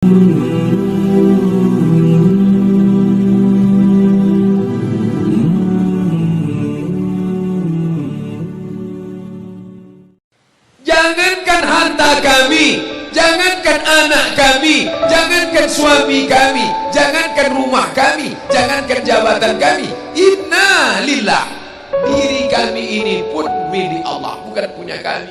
Jangankan harta kami, jangankan anak kami, jangankan suami kami, jangankan rumah kami, jangankan jabatan kami. Inna lillah, diri kami ini pun milik Allah, bukan punya kami.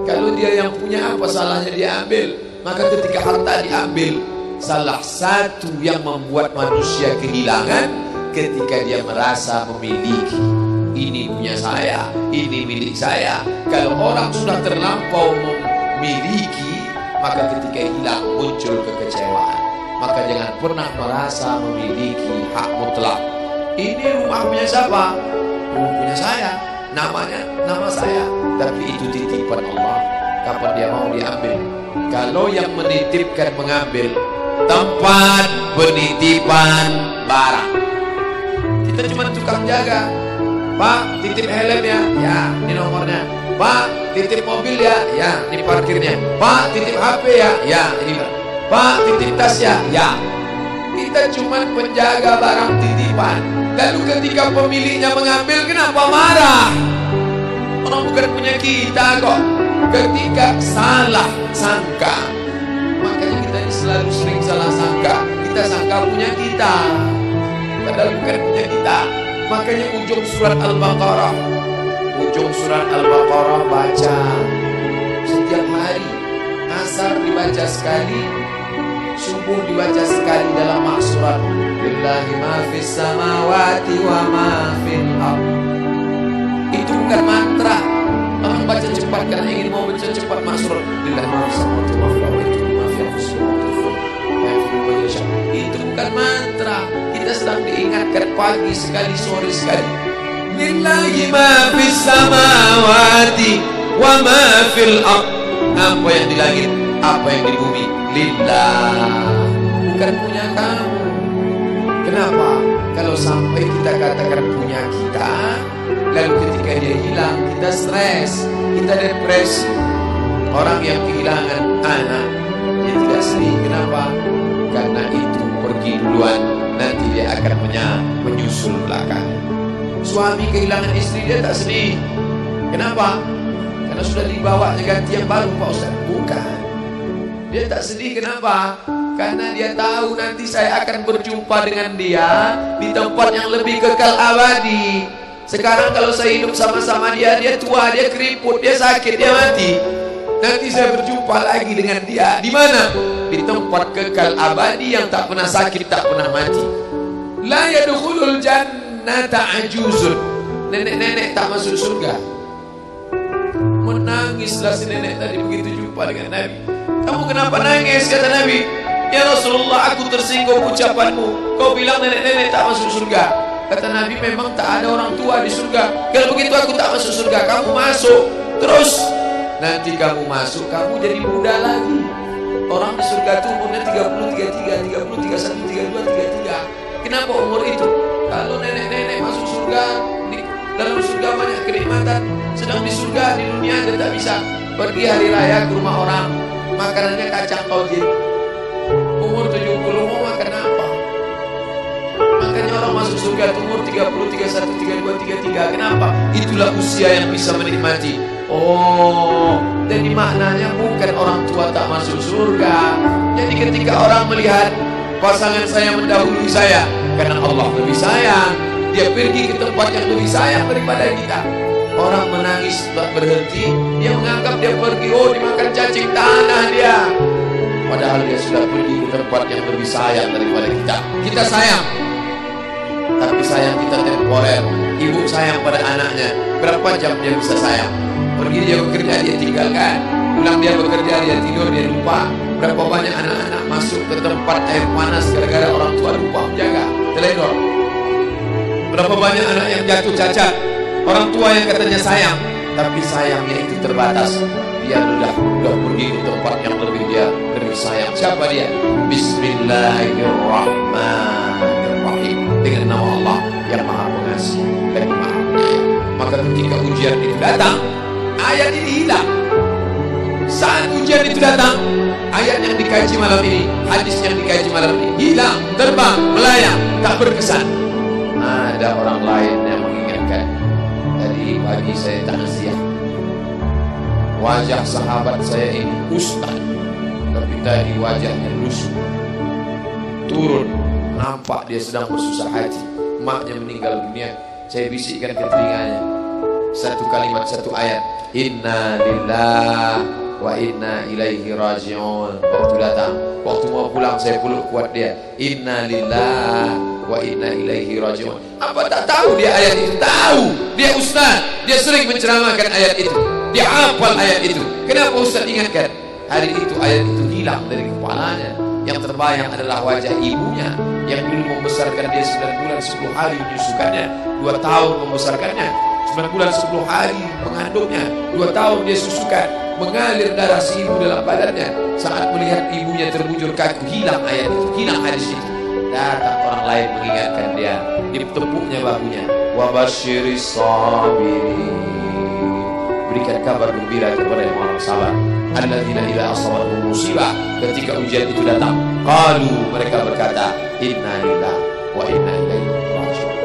Kalau dia yang punya, apa salahnya dia ambil? Maka ketika harta diambil, salah satu yang membuat manusia kehilangan ketika dia merasa memiliki. Ini punya saya, ini milik saya. Kalau orang sudah terlampau memiliki, maka ketika hilang muncul kekecewaan. Maka jangan pernah merasa memiliki hak mutlak. Ini rumah punya siapa? Rumah punya saya, namanya nama saya. Tapi itu titipan Allah, kapan dia mau diambil. Kalau yang menitipkan mengambil, tempat penitipan barang, kita cuma tukang jaga. Pak, titip helm ya, ya, ini nomornya. Pak, titip mobil ya, ya, ini parkirnya. Pak, titip HP ya, ya, ini. Pak, titip tas ya, ya. Kita cuma penjaga barang titipan. Lalu ketika pemiliknya mengambil, kenapa marah? Orang bukan punya kita kok. Ketika salah sangka, makanya kita ini selalu sering salah sangka. Kita sangka punya kita, padahal bukan punya kita. Makanya ujung surat Al-Baqarah, baca setiap hari. Asar dibaca sekali, subuh dibaca sekali dalam maksurat. Lillahi ma fis samawati wa ma fil ardh. Itu bukan mantra. Orang baca cepat karena ingin mau baca cepat maksurat. Lillahi ma fis samawati wa fil ardh. Itu bukan mantra. Kita sedang diingatkan pagi sekali, sore sekali. Lillahi ma fis samawati wa ma fil ardh. Apa yang di langit, apa yang di bumi, lillah, bukan punya kamu. Kenapa? Kalau sampai kita katakan punya kita, lalu ketika dia hilang, kita stres, kita depresi. Orang yang kehilangan anak, dia tidak sedih. Kenapa? Karena itu pergi duluan, nanti dia akan menyusul belakang. Suami kehilangan istri, dia tak sedih. Kenapa? Karena sudah dibawa ganti yang baru, Pak Ustaz. Bukan. Dia tak sedih, kenapa? Karena dia tahu nanti saya akan berjumpa dengan dia di tempat yang lebih kekal abadi. Sekarang kalau saya hidup sama-sama dia, dia tua, dia keriput, dia sakit, dia mati. Nanti saya berjumpa lagi dengan dia. Di mana? Di tempat kekal abadi yang tak pernah sakit, tak pernah mati. La yadkhulul jannata ajuzun. Nenek-nenek tak masuk surga. Menangislah si nenek tadi begitu jumpa dengan Nabi. Kamu kenapa nangis? Kata Nabi. Ya Rasulullah, aku tersinggung ucapanmu. Kau bilang nenek-nenek tak masuk surga. Kata Nabi, memang tak ada orang tua di surga. Kalau begitu aku tak masuk surga. Kamu masuk. Terus nanti kamu masuk, kamu jadi muda lagi. Orang di surga itu umurnya 30, 33, 30, 31, 32, 33. Kenapa umur itu? Kalau nenek-nenek masuk surga, di dalam surga banyak kenikmatan. Sedang di surga, di dunia dia tak bisa. Pergi hari raya ke rumah orang, makanannya kacang tauhid. Umur 70 mau makan apa? Makanya orang masuk surga umur 30, 31, 32, 33. Kenapa? Itulah usia yang bisa menikmati. Oh, jadi maknanya bukan orang tua tak masuk surga. Jadi ketika orang melihat pasangan saya mendahului saya, karena Allah lebih sayang, dia pergi ke tempat yang lebih sayang daripada kita. Orang menangis tak berhenti, dia menganggap dia pergi, oh dimakan cacing tanah dia. Padahal dia sudah pergi ke tempat yang lebih sayang daripada kita. Kita sayang, tapi sayang kita temporer. Ibu sayang pada anaknya, berapa jam dia bisa sayang? Pergi dia bekerja, dia tinggalkan. Pulang dia bekerja, dia tidur, dia lupa. Berapa banyak anak-anak masuk ke tempat air panas gara-gara orang tua lupa menjaga, teledor. Berapa banyak anak yang jatuh cacat, orang tua yang katanya sayang, tapi sayangnya itu terbatas. Dia sudah pergi ke tempat yang lebih sayang. Siapa dia? Bismillahirrahmanirrahim. Dengan nama Allah yang Maha Pengasih dan Maha Penyayang. Maka ketika ujian itu datang, ayat ini hilang. Saat ujian itu datang, ayat yang dikaji malam ini, hadis yang dikaji malam ini hilang, terbang, melayang, tak berkesan. Ada orang lain yang mengingatkan. Tadi pagi saya takziah, wajah sahabat saya ini ustaz, tapi tadi wajahnya lusuh. Turun, nampak dia sedang bersusah hati. Maknya meninggal dunia. Saya bisikkan ke telinganya satu kalimat, satu ayat, inna lillahi wa inna ilaihi raji'un. Waktu datang, waktu mau pulang saya peluk kuat dia, inna lillahi wa inna ilaihi raji'un. Apa tak tahu dia ayat itu? Tahu. Dia ustaz, dia sering menceramahkan ayat itu, dia hafal ayat itu. Kenapa ustaz ingatkan? Hari itu ayat itu hilang dari kepalanya. Yang terbayang adalah wajah ibunya yang dulu membesarkan dia 9 bulan 10 hari menyusukannya, 2 tahun membesarkannya, 9 bulan 10 hari mengandungnya, 2 tahun dia susukan, mengalir darah si ibu dalam badannya. Saat melihat ibunya terbujur kaku, hilang ayat itu, hilang hadis itu. Datang orang lain mengingatkan dia, ditepuknya bahunya, wa basyiris sabirin, berikan kabar gembira kepada yang orang sabar. Alladzina idza asabatuhum musibah, ketika ujian itu datang, qalu, mereka berkata, inna lillahi wa inna ilaihi raji'un.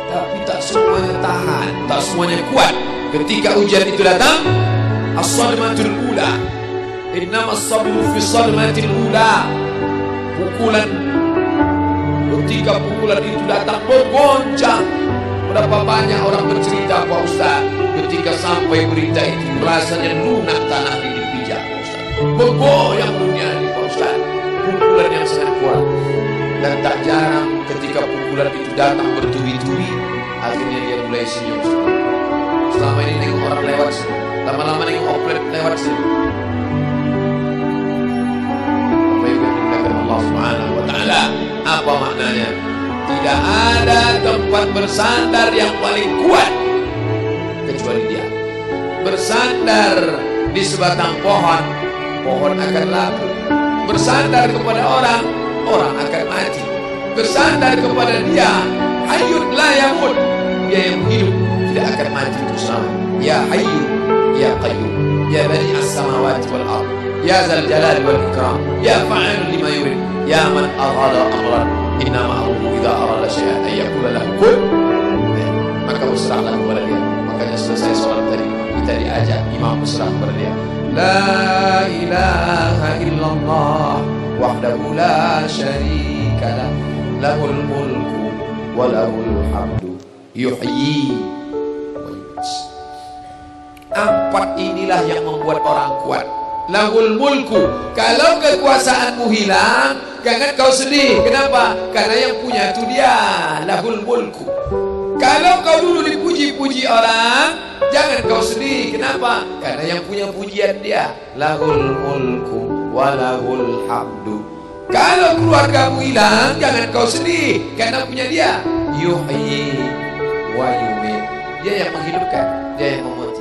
Tapi tak semuanya tahan, tak semuanya kuat. Ketika ujian itu datang, as-sadmatul ula, innamas sabru fi sadmatil ula. Pukulan, ketika pukulan itu datang bergoncang. Berapa banyak orang bercerita, Pak Ustaz, ketika sampai berita itu rasanya lunak tanah di dipijak, Pak Ustaz. Bergoyang dunia ini, Pak Ustaz. Pukulan yang sangat kuat. Dan tak jarang ketika pukulan itu datang bertubi-tubi, akhirnya dia mulai senyum. Selama ini nengok orang lewat sini, lama-lama nengok oplet lewat sini. Apa yang dimuliakan Allah Subhanahu wa Ta'ala? Apa maknanya? Tidak ada tempat bersandar yang paling kuat kecuali dia. Bersandar di sebatang pohon, pohon akan laku. Bersandar kepada orang, orang akan mati. Bersandar kepada dia, hayyun la yamut, dia yang hidup tidak akan mati terus selama. Ya hayyu ya qayyum, ya bani as-samawati wal ard, ya zal jalali wal ikram, ya fa'alun lima yurid, ya man arada amran, inna ma'ahu idza arada syai'an ay yaqula lahu kun. Maka berserahlah kepada dia. Makanya selesai sholat tadi kita diajak imam berserah kepada dia. La ilaha illallah wahdahu la syarika lah, lahul mulku wa lahul hamdu yuhyi wa yumiit. 4 inilah yang membuat orang kuat. Lahul mulku, kalau kekuasaanmu hilang, jangan kau sedih. Kenapa? Karena yang punya itu dia. Lahul mulku. Kalau kau dulu dipuji-puji orang, jangan kau sedih. Kenapa? Karena yang punya pujian dia. Lahul mulku wa lahul hamdu. Kalau keluargamu hilang, jangan kau sedih, karena punya dia. Yuhyi wa yumiit. Dia yang menghidupkan, dia yang memati.